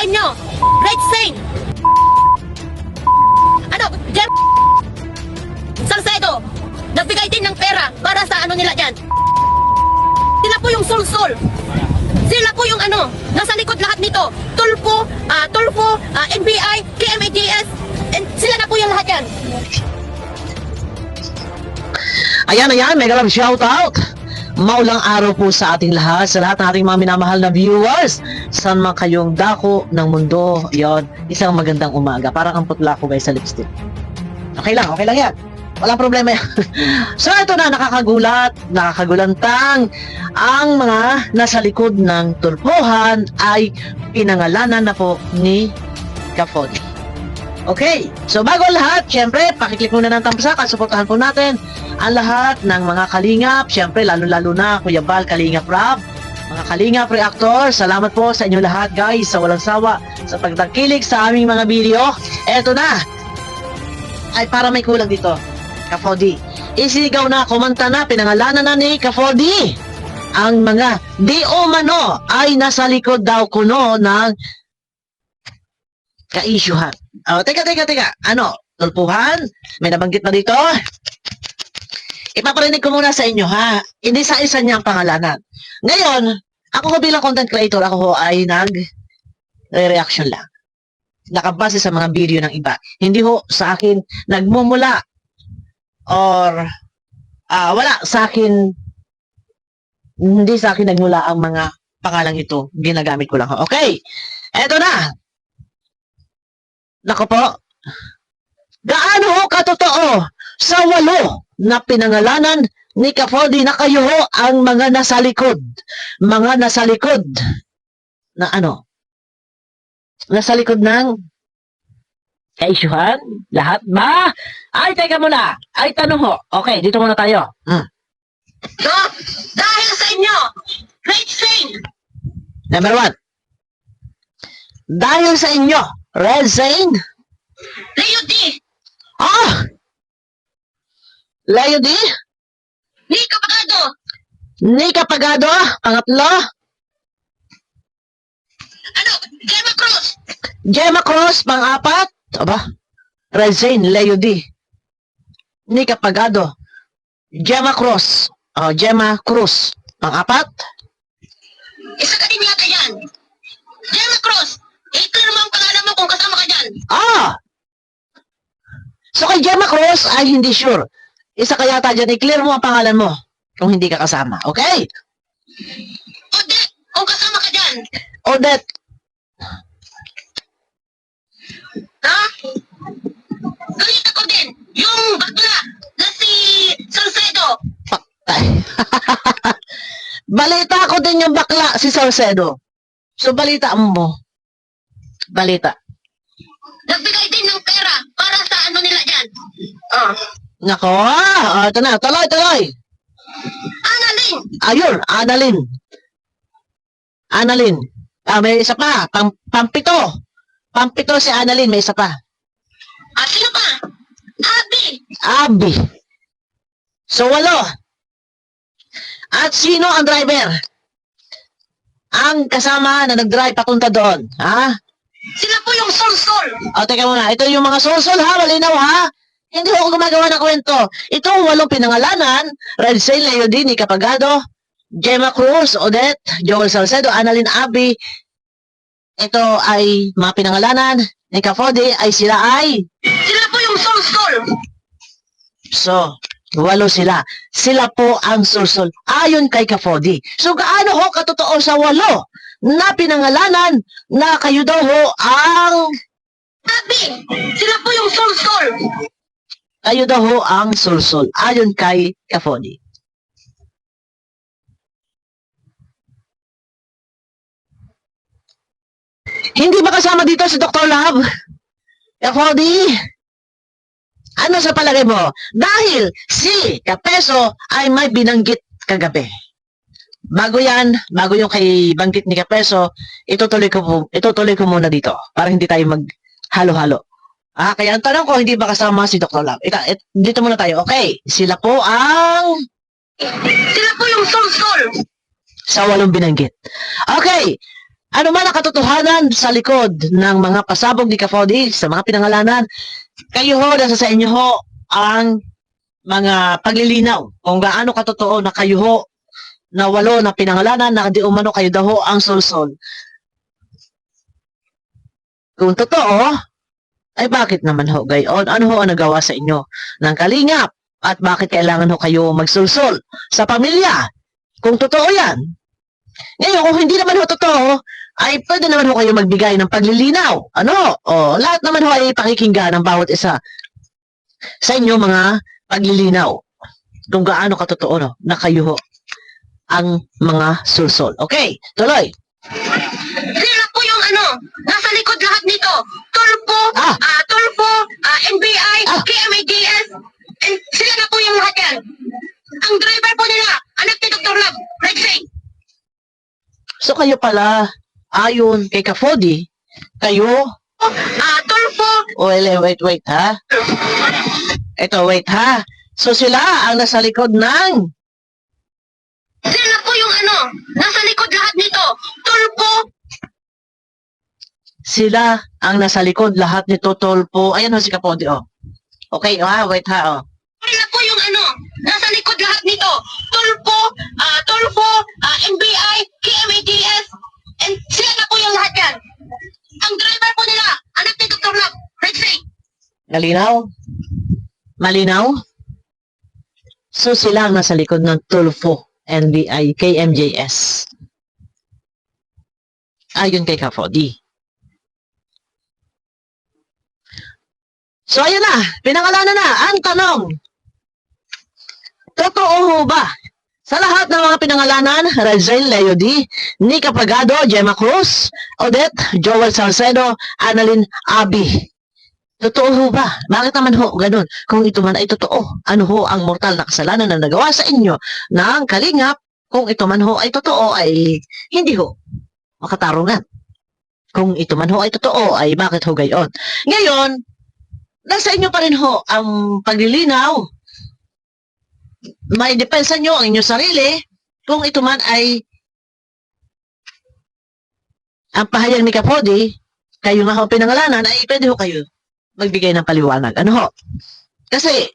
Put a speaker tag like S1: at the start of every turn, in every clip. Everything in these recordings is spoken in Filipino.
S1: sa inyo? Red Saint! Ano? Jem... Salcedo! Nagbigay din ng pera para sa ano nila dyan. Sila po yung sul-sul. Sila po yung ano, nasa likod lahat nito. Tulfo, NBI, KMADS, and sila na po yung lahat yan.
S2: Ayan, mega love shoutout. Maulang araw po sa ating lahat, sa lahat ng ating mga minamahal na viewers. Saan man kayong dako ng mundo, yon, isang magandang umaga. Parang ang putla ko guys sa lipstick. Okay lang yan. Walang problema yan. So ito na, nakakagulantang. Ang mga nasa likod ng tulpuhan ay pinangalanan na po ni Ka-Fody. Okay, so bago ang lahat, syempre, pakiclick muna ng thumbs up at suportahan po natin ang lahat ng mga kalingap. Syempre, lalo-lalo na Kuya Bal, Kalingap Rob, mga kalingap reactor. Salamat po sa inyo lahat guys, sa walang sawa, sa pagtangkilik sa aming mga video. Eto na, ay para may kulang dito. Ka-Fody, isigaw na, kumanta na, pinangalanan na ni Ka-Fody ang mga di umano ay nasa likod daw kuno ng ka-issuehan. Oh, teka. Ano? Tulpuhan? May nabanggit na dito? Ipaparinig ko muna sa inyo, ha? Hindi sa isa niyang pangalanan. Ngayon, ako ko bilang content creator, ako ho ay nag-reaction lang. Nakabase sa mga video ng iba. Hindi ho sa akin nagmumula or wala sa akin, hindi sa akin nagmula ang mga pangalang ito. Ginagamit ko lang ho. Okay, eto na. Nako po, gaano ho katotoo sa 8 na pinangalanan ni Ka-Fody na kayo ho ang mga nasa likod? Mga nasa likod na ano? Nasa likod ng ka-issuehan? Lahat ba? Ay, teka muna. Ay, tanong ho. Okay, dito muna tayo.
S1: So, dahil sa inyo, Red Saint!
S2: Number 1. Dahil sa inyo, Red Saint?
S1: Leo D!
S2: Leo D?
S1: Nico Pagado!
S2: Nika Pagado? Pangatlo?
S1: Ano? Gemma Cruz!
S2: Gemma Cruz? Pang-4? Aba? Red Saint, Leo D. Nika Pagado. Gemma Cruz. Gemma Cruz. Pang-4?
S1: Isa ka din yata yan. Gemma Cruz! Ito naman ang pangalan mo kung kasama ka dyan.
S2: So kay Gemma Cruz ay hindi sure. Isa ka yata dyan, i-clear mo ang pangalan mo kung hindi ka kasama. Okay?
S1: Odette! Kung kasama ka dyan.
S2: Odette.
S1: Ha? Galit ako din. Yung bakla na si Salcedo.
S2: Patay. Balita ko din yung bakla si Salcedo. So balita mo. Balita.
S1: Nagbigay din ng pera para sa ano nila dyan.
S2: Nako, ito na. Tuloy.
S1: Annalyn!
S2: Ayun, Annalyn. May isa pa. Pampito. Pampito si Annalyn, may isa pa.
S1: Sino pa?
S2: Abby. So, 8. At sino ang driver? Ang kasama na nag-drive papunta doon. Ha?
S1: Sila po yung sol-sol.
S2: Teka muna. Ito yung mga solsol, ha? Malinaw, ha? Hindi ako gumagawa ng kwento. Ito ang 8 pinangalanan. Red Saint, Leo D, Nika Pagado, Gemma Cruz, Odette, Joel Salcedo, Annalyn, Abby. Ito ay mga pinangalanan ni Ka-Fody ay sila
S1: Sila po yung sol-sol.
S2: So, 8 sila. Sila po ang solsol ayon kay Ka-Fody. So, gaano ho katotoo sa 8 na pinangalanan na kayo daw ho ang...
S1: Abby! Sila po yung sol-sol.
S2: Kayo daw ho ang solsol ayon kay Ka-Fody. Hindi ba kasama dito si Dr. Love? Ka-Fody? Ano sa palagay mo? Dahil si Kapeso ay may binanggit kagabi. Bago yung kay banggit ni Kapeso, itutuloy ko muna dito para hindi tayo maghalo-halo. Kaya ang tanong ko, hindi ba kasama si Dr. Love? Dito muna tayo. Okay, sila po
S1: Sila po yung sol-sol.
S2: sa 8 binanggit. Okay, Ano man ang katotohanan sa likod ng mga pasabog ni Ka-Fody sa mga pinangalanan, kayo ho, nasa sa inyo ho ang mga paglilinaw kung gaano katotoo na kayo ho na walo na pinangalanan na di umano kayo daw ho ang solsol. Kung totoo, ay bakit naman ho gayon? Ano ho ang nagawa sa inyo ng kalingap? At bakit kailangan ho kayo magsulsol sa pamilya? Kung totoo yan. Ngayon, kung hindi naman ho totoo, ay pwede naman ho kayo magbigay ng paglilinaw. Ano? O, lahat naman ho ay pakikinggan ng bawat isa sa inyo mga paglilinaw. Kung gaano katotoo no, na kayo ho ang mga sulsol. Okay, tuloy.
S1: Sila po yung nasa likod lahat nito. Tulpo, Tulpo, NBI, KMADS, and sila na po yung lahat yan. Ang driver po nila, anak ni Dr. Love, Rexay.
S2: So kayo pala, ayon kay Ka-Fody, kayo,
S1: Tulpo,
S2: wait ha? Ito, wait ha? So sila ang nasa likod ng
S1: sila po yung nasa likod lahat nito. Tulpo,
S2: sila ang nasa likod lahat nito, Tolpo. Ayan ho si Ka-Fody, oh. Okay, wait ha, oh.
S1: sila po yung nasa likod lahat nito. Tulpo, NBI, KMADS, and sila na po yung lahat yan. Ang driver po nila, anak ni Dr. Love, Rexay.
S2: Malinaw? Malinaw? So sila ang nasa likod ng Tulfo, NBI, KMJS. Ayon kay Ka-Fody. So ayun na, pinangalanan na. Ang tanong, totoo ho ba? Sa lahat ng mga pinangalanan, Razel Leody, Nika Pagado, Gemma Cruz, Odette, Joel Salcedo, Annalyn Abi. Totoo ho ba? Bakit naman ho ganun? Kung ito man ay totoo, ano ho ang mortal na kasalanan na nagawa sa inyo ng kalingap? Kung ito man ho ay totoo, ay hindi ho makatarungan. Kung ito man ho ay totoo, ay bakit ho gayon? Ngayon, nasa inyo pa rin ho ang paglilinaw. May depensa nyo ang inyong sarili kung ito man ay ang pahayag ni Ka-Fody, kayo nga ho pinangalanan, ay pwede ho kayo magbigay ng paliwanag. Ano ho? Kasi,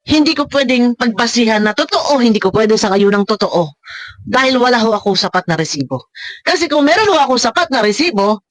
S2: hindi ko pwedeng pagbasihan na totoo, hindi ko pwede sa kayo ng totoo. Dahil wala ho ako sapat na resibo. Kasi kung meron ho ako sapat na resibo,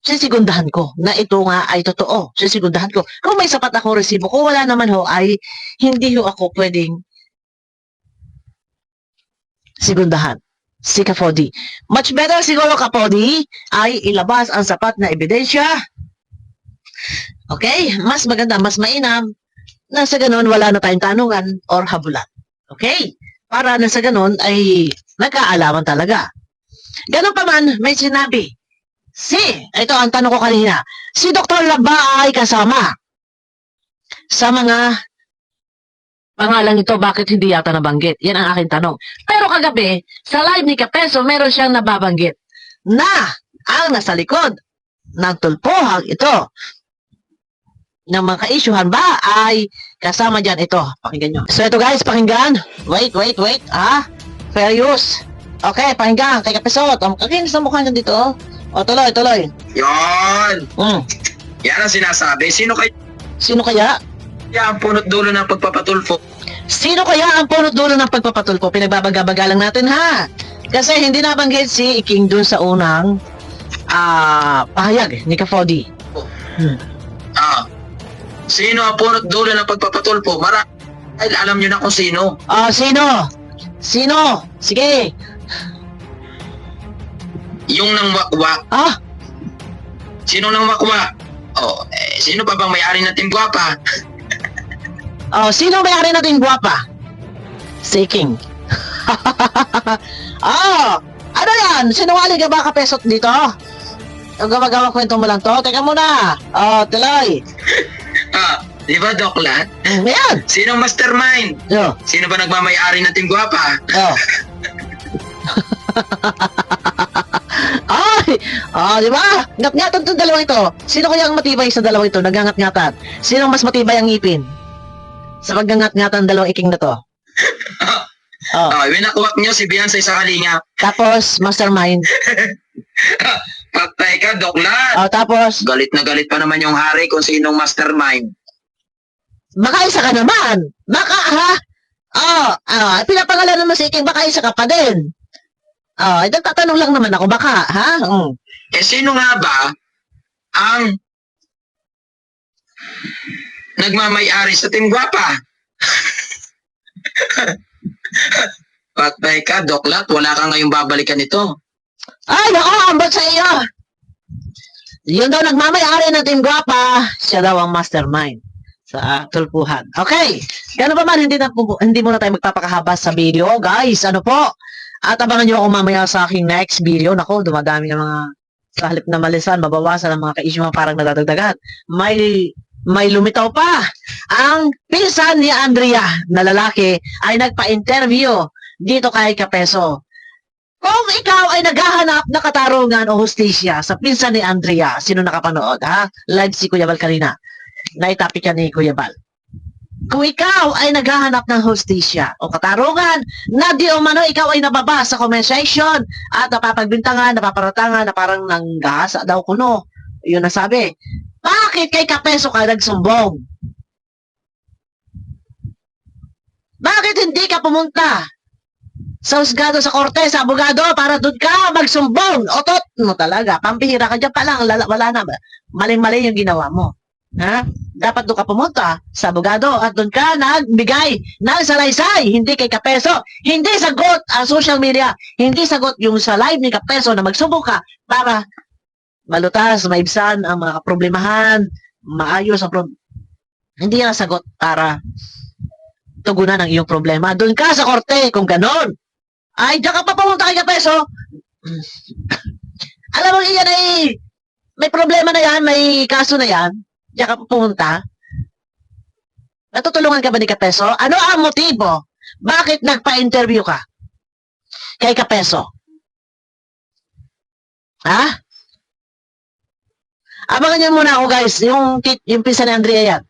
S2: sisigundahan ko na ito nga ay totoo. Sisigundahan ko. Kung may sapat akong resibo, kung wala naman ho, ay hindi ho ako pwedeng sigundahan. Si Ka-Fody. Much better siguro, Ka-Fody, ay ilabas ang sapat na ebidensya. Okay? Mas maganda, mas mainam na sa ganun wala na tayong tanungan or habulan. Okay? Para na sa ganun ay nagkaalaman talaga. Ganun pa man, may sinabi. Ito ang tanong ko kanina, si Dr. Love ba ay kasama sa mga pangalan ito, bakit hindi yata nabanggit? Yan ang aking tanong. Pero kagabi, sa live ni Kapeso, meron siyang nababanggit na ang nasa likod ng tulpohang ito ng mga ka-issuehan ba ay kasama dyan ito. Pakinggan nyo. So ito guys, pakinggan. Wait. Fair use. Okay, pakinggan. Kay Kapeso. Kakinis na mukha niya dito. O, tuloy.
S3: Yon! Yan ang sinasabi. Sino kaya ang punot dulo ng pagpapatulfo?
S2: Sino kaya ang punot dulo ng pagpapatulpo? Pinagbabaga-baga lang natin ha. Kasi hindi nabanggit si King dun sa unang pahayag ni Ka-Fody.
S3: Sino ang punot dulo ng pagpapatulfo? Marahil alam nyo na kung sino.
S2: Sino? Sige.
S3: Yung nang wakwak. Sino nang wakwak? Sino pa bang may-ari ng Team Guapa?
S2: Sino may-ari natin guwapa? Si King. Ano yan? Sinungaling ka ba, Kapesot, dito? Ang gawa-gawa kwento mo lang to? Teka muna. Tuloy.
S3: Di ba, Doklat?
S2: Ayan.
S3: Sinong mastermind? Sino ba nagmamay-ari ng Team Guapa?
S2: Di ba? Ngat-ngatan itong dalawang ito. Sino kaya ang matibay sa dalawang ito? Nagangat-ngatan. Sino mas matibay ang ngipin? Sa paggangat-ngatan dalawang iking na to. Oh.
S3: Winakuwak nyo si Beyonce sa kalinga.
S2: Tapos, mastermind.
S3: Patay ka, Doklat.
S2: Oh, tapos,
S3: Galit na galit pa naman yung hari kung sinong mastermind.
S2: baka isa ka naman. Baka, ha? Pinapangalanan mo si King, baka isa ka pa din. Nagtatanong lang naman ako, baka, ha?
S3: Sino nga ba ang nagmamay-ari sa Team Guapa? Patay ka, Doklat. Wala ka ngayong babalikan nito.
S2: Ay, nako, ambot sa iyo. Yun daw nagmamayari ng Team Guapa, siya daw ang mastermind sa tulpuhan. Okay, gano'n pa man, hindi muna tayo magpapakahaba sa video. Guys, ano po? At abangan nyo ako mamaya sa aking next video. Nako, dumadami ng mga sa halip na malisan, mabawasan ang mga ka-issue mga parang nadadagdagan. May lumitaw pa. Ang pinsan ni Andrea na lalaki ay nagpa-interview dito kay Kapeso. Kung ikaw ay naghahanap na katarungan o hustisya sa pinsan ni Andrea, sino nakapanood, ha? Live si Kuya Bal kanina. Naitapik yan ni Kuya Bal. Kung ikaw ay naghahanap ng hustisya o katarungan, na di umano ikaw ay nababa sa comment section at napapagbintangan, napaparatangan na parang nanggahasa daw kuno. Yun ang sabi. Bakit kay Kapeso ka nagsumbong? Bakit hindi ka pumunta sa husgado, sa korte, sa abogado para doon ka magsumbong? Otot mo talaga. Pampihira ka dyan pa lang. Wala na. Maling-mali yung ginawa mo. Ha? Dapat doon ka pumunta sa abogado at doon ka nagbigay ng salaysay. Hindi kay Kapeso. Hindi sagot ang social media. Hindi sagot yung sa live ni Kapeso na magsumbong ka para malutas, maibsan ang mga problemahan, maayos ang hindi na sagot para tugunan ang iyong problema. Doon ka sa korte kung ganon. Ay, diyan ka pa pumunta kay Kapeso. Alam mo, iyan ay may problema na yan, may kaso na yan. Diyan ka pa pumunta. Natutulungan ka ba ni Kapeso? Ano ang motibo? Bakit nagpa-interview ka kay Kapeso? Ha? Abangan niyo muna ako, guys. Yung pinsan ni Andrea yan.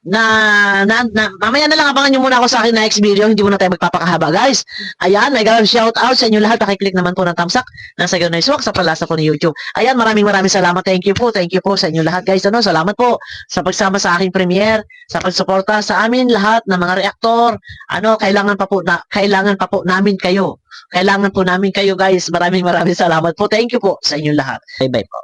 S2: Mamaya na lang abangan nyo muna ako sa akin next video. Hindi muna tayo magpapakahaba, guys. Ayan, may gawin shout out sa inyo lahat. Pakiclick naman po ng thumbs up. Nasa gano'n na iswak sa palasa po ni YouTube. Ayan, maraming salamat. Thank you po sa inyo lahat, guys. Salamat po sa pagsama sa aking premiere, sa pagsuporta sa amin lahat ng mga reaktor. Kailangan pa po namin kayo. Kailangan po namin kayo, guys. Maraming salamat po. Thank you po sa inyo lahat. Bye-bye po.